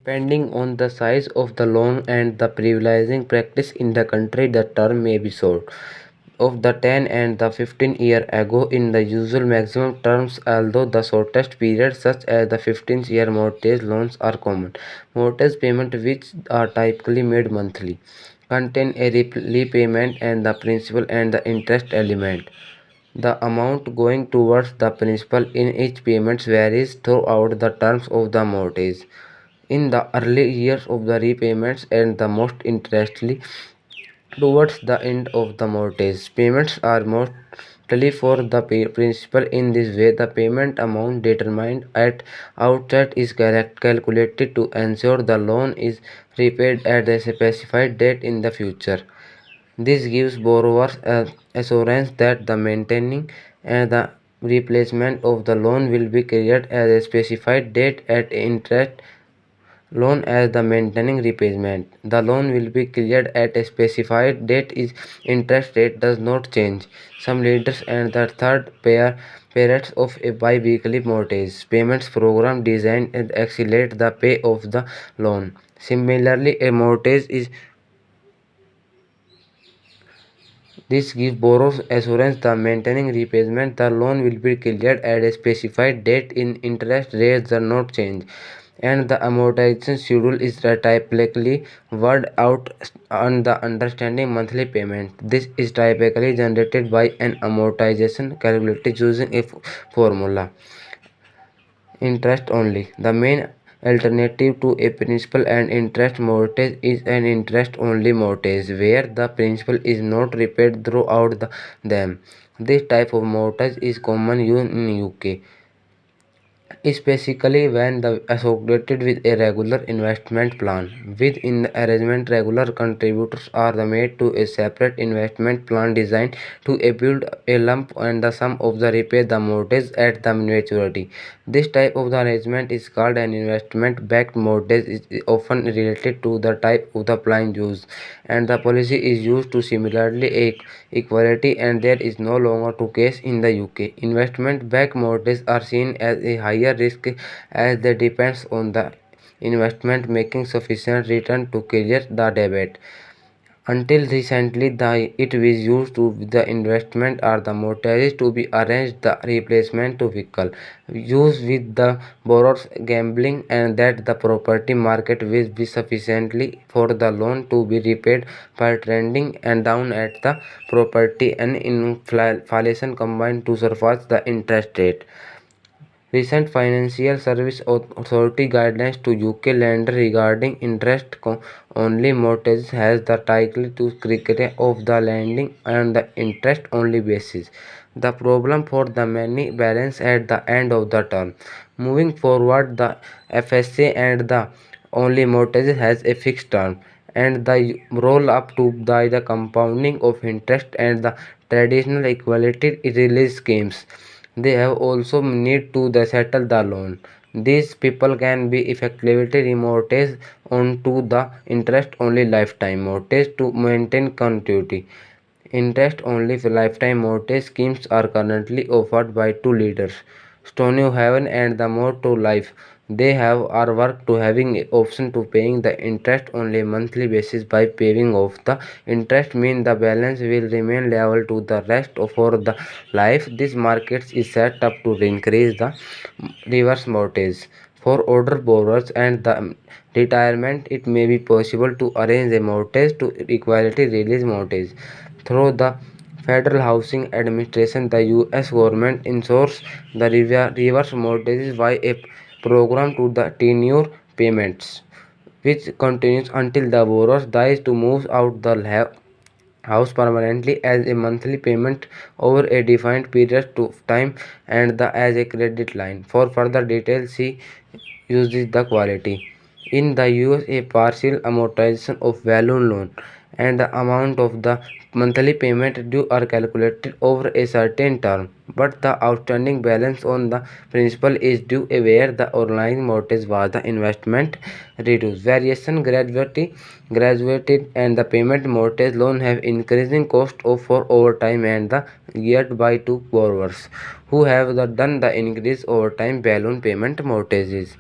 Depending on the size of the loan and the prevailing practice in the country, the term may be short. Of the 10 and the 15-year ago in the usual maximum terms, although the shortest periods such as the 15-year mortgage loans are common. Mortgage payments, which are typically made monthly, contain a repayment and the principal and the interest element. The amount going towards the principal in each payment varies throughout the terms of the mortgage. In the early years of the repayments and the most interestingly towards the end of the mortgage, payments are mostly for the principal. In this way, the payment amount determined at outset is calculated to ensure the loan is repaid at a specified date in the future. This gives borrowers assurance that the maintaining and the replacement of the loan will be cleared at a specified date at interest loan as the maintaining repayment. The loan will be cleared at a specified date is interest rate does not change. Some lenders and the third periods of a bi-weekly mortgage payments program designed and accelerate the pay of the loan. Similarly, a mortgage is this gives borrowers assurance that maintaining repayment the loan will be cleared at a specified date in interest rates do not change, and the amortization schedule is typically worked out on the understanding monthly payment. This is typically generated by an amortization calculated using a formula. Interest only. The main alternative to a principal and interest mortgage is an interest-only mortgage, where the principal is not repaid throughout them. This type of mortgage is common in UK, especially when associated with a regular investment plan. Within the arrangement, regular contributors are made to a separate investment plan designed to build a lump and the sum of the repay the mortgage at the maturity. This type of the arrangement is called an investment-backed mortgage. It is often related to the type of the plan used, and the policy is used to similarly equality, and there is no longer to case in the UK. Investment-backed mortgages are seen as a higher risk as they depends on the investment making sufficient return to clear the debt. Until recently, it was used to the investment or the mortgages to be arranged the replacement to vehicle used with the borrowers gambling and that the property market will be sufficiently for the loan to be repaid by trending and down at the property and inflation combined to surpass the interest rate. Recent Financial Service Authority guidelines to UK lenders regarding interest-only mortgages has the title to criteria of the lending on the interest-only basis. The problem for the many balance at the end of the term. Moving forward, the FSA and the only mortgage has a fixed term, and the roll up to the compounding of interest and the traditional equality release schemes. They have also need to settle the loan. These people can be effectively remortgaged onto the interest-only lifetime mortgage to maintain continuity. Interest-only lifetime mortgage schemes are currently offered by two leaders, Stonehaven and the More to Life. They are work to having a option to paying the interest only monthly basis by paying off the interest mean the balance will remain level to the rest for the life. This market is set up to increase the reverse mortgage. For older borrowers and the retirement, it may be possible to arrange a mortgage to equality release mortgage. Through the Federal Housing Administration, the US government ensures the reverse mortgages by a program to the tenure payments, which continues until the borrower dies to move out the house permanently as a monthly payment over a defined period of time and as a credit line. For further details, see uses the quality. In the US, a partial amortization of balloon loan and the amount of the monthly payment due are calculated over a certain term, but the outstanding balance on the principal is due where the underlying mortgage was the investment reduced. Variation graduated and the payment mortgage loan have increasing cost of for over time and the geared by two borrowers who have done the increase over time balloon payment mortgages.